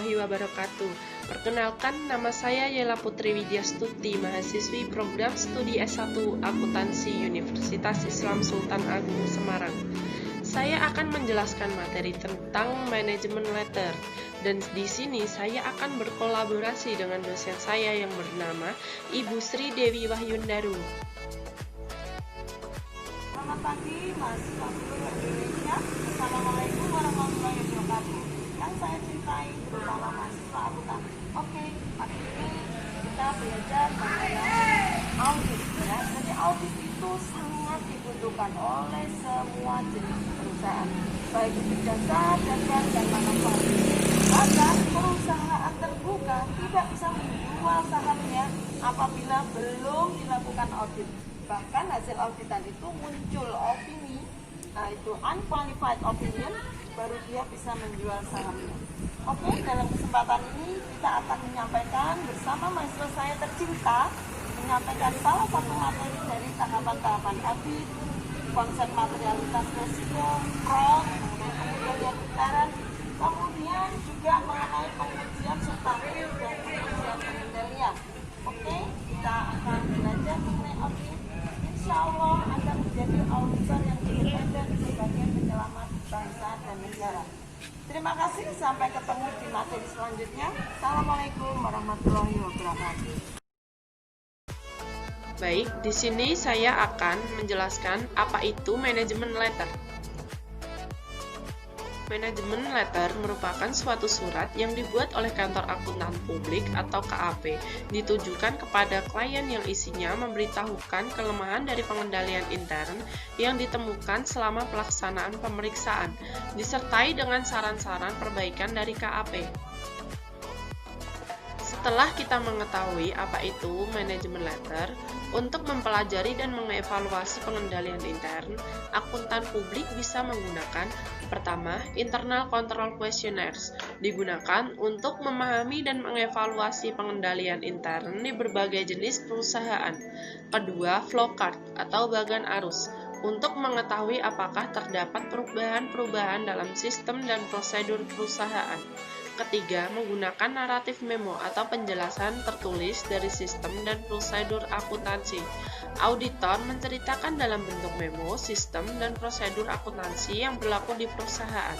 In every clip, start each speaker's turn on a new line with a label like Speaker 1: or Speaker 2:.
Speaker 1: warahmatullahi wabarakatuh. Perkenalkan, nama saya Yela Putri Widyastuti, mahasiswi program studi S1 Akuntansi Universitas Islam Sultan Agung Semarang. Saya akan menjelaskan materi tentang manajemen letter, dan di sini saya akan berkolaborasi dengan dosen saya yang bernama Ibu Sri Dewi Wahyundaru.
Speaker 2: Selamat pagi, mahasiswa seluruh Indonesia. Assalamualaikum warahmatullahi wabarakatuh. Yang saya cintai terutama mahasiswa akuntansi. Oke, pagi ini kita belajar mengenai audit. Ya. Jadi audit itu sangat dibutuhkan oleh semua jenis perusahaan, baik itu jasa, dagang, dan manufaktur. Bahkan perusahaan terbuka tidak bisa menjual sahamnya apabila belum dilakukan audit. Bahkan hasil auditan itu muncul opini, itu unqualified opinion, baru dia bisa menjual sahamnya. Oke, dalam kesempatan ini kita akan menyampaikan bersama mahasiswa saya tercinta, menyampaikan salah satu materi dari tahapan-tahapan audit, konsep materialitas resiko, fraud, pengendalian intern, kemudian juga mengenai pengujian substantif dan pengujian pengendalian. Oke, kita akan belajar mengenai audit. Insya Allah akan menjadi auditor yang independen sebagai penyelamat bangsa dan negara. Terima kasih, sampai ketemu di materi selanjutnya. Assalamualaikum warahmatullahi wabarakatuh.
Speaker 1: Baik, di sini saya akan menjelaskan apa itu manajemen letter. Manajemen letter merupakan suatu surat yang dibuat oleh kantor akuntan publik atau KAP, ditujukan kepada klien yang isinya memberitahukan kelemahan dari pengendalian intern yang ditemukan selama pelaksanaan pemeriksaan, disertai dengan saran-saran perbaikan dari KAP. Setelah kita mengetahui apa itu manajemen letter, untuk mempelajari dan mengevaluasi pengendalian intern, akuntan publik bisa menggunakan pertama, internal control questionnaires, digunakan untuk memahami dan mengevaluasi pengendalian intern di berbagai jenis perusahaan. Kedua, flowchart atau bagan arus, untuk mengetahui apakah terdapat perubahan-perubahan dalam sistem dan prosedur perusahaan. Ketiga, menggunakan naratif memo atau penjelasan tertulis dari sistem dan prosedur akuntansi. Auditor menceritakan dalam bentuk memo, sistem, dan prosedur akuntansi yang berlaku di perusahaan.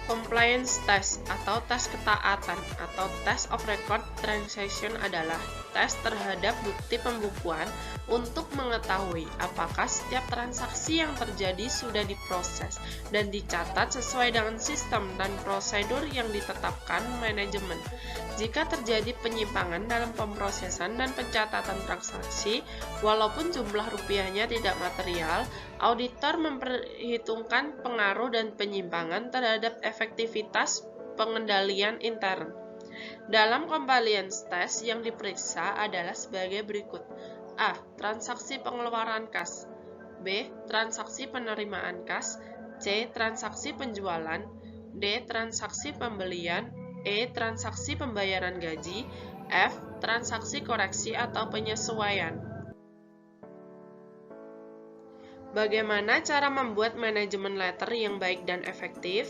Speaker 1: Compliance test atau tes ketaatan atau test of record transaction adalah tes terhadap bukti pembukuan untuk mengetahui apakah setiap transaksi yang terjadi sudah diproses dan dicatat sesuai dengan sistem dan prosedur yang ditetapkan manajemen. Jika terjadi penyimpangan dalam pemrosesan dan pencatatan transaksi, walaupun jumlah rupiahnya tidak material, auditor memperhitungkan pengaruh dan penyimpangan terhadap efektivitas pengendalian intern. Dalam compliance test yang diperiksa adalah sebagai berikut. A. Transaksi pengeluaran kas. B. Transaksi penerimaan kas. C. Transaksi penjualan. D. Transaksi pembelian. E. Transaksi pembayaran gaji. F. Transaksi koreksi atau penyesuaian. Bagaimana cara membuat manajemen letter yang baik dan efektif?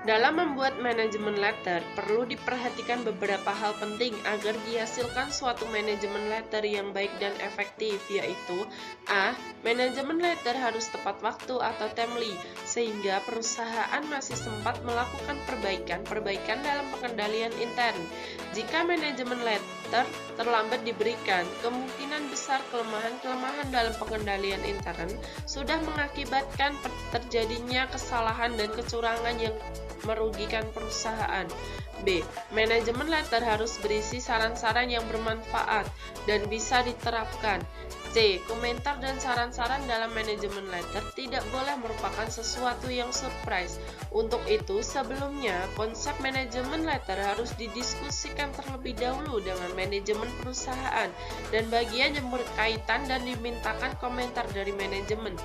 Speaker 1: Dalam membuat manajemen letter, perlu diperhatikan beberapa hal penting agar dihasilkan suatu manajemen letter yang baik dan efektif, yaitu A. Manajemen letter harus tepat waktu atau timely, sehingga perusahaan masih sempat melakukan perbaikan dalam pengendalian intern. Jika manajemen letter terlambat diberikan, kemungkinan besar kelemahan-kelemahan dalam pengendalian intern sudah mengakibatkan terjadinya kesalahan dan kecurangan yang merugikan perusahaan. B. Manajemen letter harus berisi saran-saran yang bermanfaat dan bisa diterapkan. C. Komentar dan saran-saran dalam manajemen letter tidak boleh merupakan sesuatu yang surprise. Untuk itu, sebelumnya, konsep manajemen letter harus didiskusikan terlebih dahulu dengan manajemen perusahaan dan bagian yang berkaitan dan dimintakan komentar dari manajemen.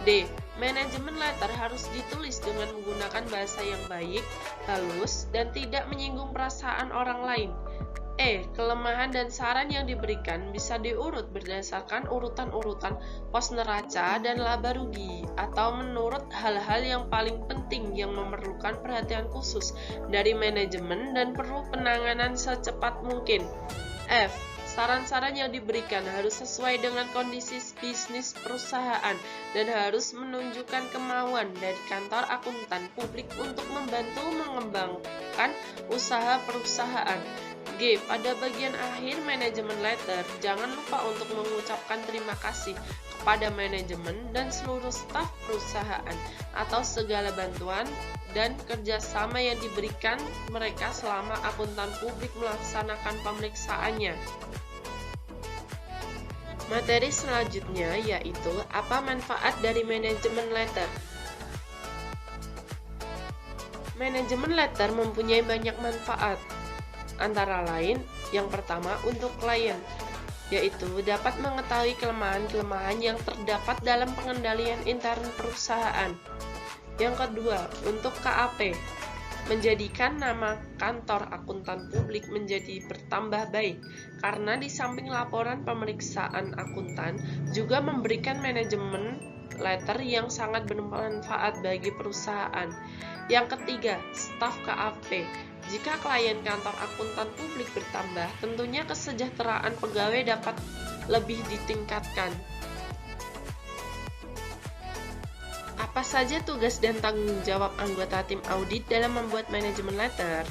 Speaker 1: D. Manajemen letter harus ditulis dengan menggunakan bahasa yang baik, halus, dan tidak menyinggung perasaan orang lain. Kelemahan dan saran yang diberikan bisa diurut berdasarkan urutan-urutan pos neraca dan laba rugi, atau menurut hal-hal yang paling penting yang memerlukan perhatian khusus dari manajemen dan perlu penanganan secepat mungkin. F. Saran-saran yang diberikan harus sesuai dengan kondisi bisnis perusahaan dan harus menunjukkan kemauan dari kantor akuntan publik untuk membantu mengembangkan usaha perusahaan. G. Pada bagian akhir manajemen letter, jangan lupa untuk mengucapkan terima kasih kepada manajemen dan seluruh staf perusahaan atas segala bantuan dan kerjasama yang diberikan mereka selama akuntan publik melaksanakan pemeriksaannya. Materi selanjutnya yaitu apa manfaat dari manajemen letter. Manajemen letter mempunyai banyak manfaat, antara lain yang pertama untuk klien, yaitu dapat mengetahui kelemahan-kelemahan yang terdapat dalam pengendalian intern perusahaan. Yang kedua, untuk KAP, menjadikan nama kantor akuntan publik menjadi bertambah baik, karena di samping laporan pemeriksaan akuntan, juga memberikan manajemen letter yang sangat bermanfaat bagi perusahaan. Yang ketiga, staf KAP. Jika klien kantor akuntan publik bertambah, tentunya kesejahteraan pegawai dapat lebih ditingkatkan. Apa saja tugas dan tanggung jawab anggota tim audit dalam membuat manajemen letter?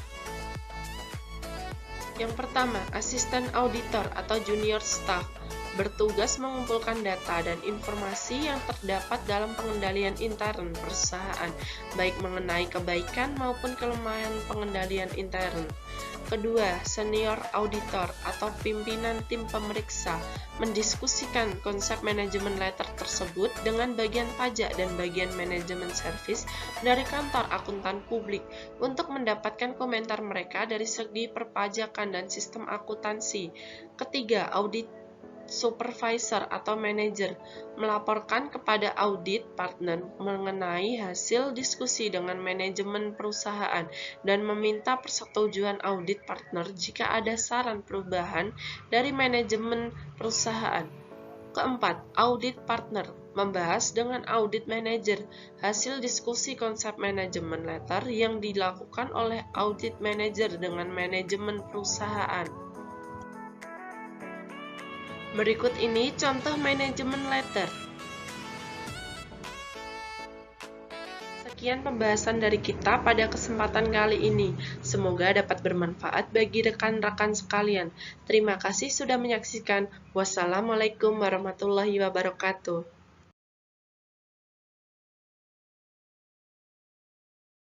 Speaker 1: Yang pertama, asisten auditor atau junior staff bertugas mengumpulkan data dan informasi yang terdapat dalam pengendalian intern perusahaan, baik mengenai kebaikan maupun kelemahan pengendalian intern. Kedua, senior auditor atau pimpinan tim pemeriksa mendiskusikan konsep manajemen letter tersebut dengan bagian pajak dan bagian manajemen service dari kantor akuntan publik untuk mendapatkan komentar mereka dari segi perpajakan dan sistem akuntansi. Ketiga, audit supervisor atau manajer melaporkan kepada audit partner mengenai hasil diskusi dengan manajemen perusahaan dan meminta persetujuan audit partner jika ada saran perubahan dari manajemen perusahaan. Keempat, audit partner membahas dengan audit manager hasil diskusi konsep manajemen letter yang dilakukan oleh audit manager dengan manajemen perusahaan. Berikut ini contoh manajemen letter. Sekian pembahasan dari kita pada kesempatan kali ini. Semoga dapat bermanfaat bagi rekan-rekan sekalian. Terima kasih sudah menyaksikan. Wassalamualaikum warahmatullahi wabarakatuh.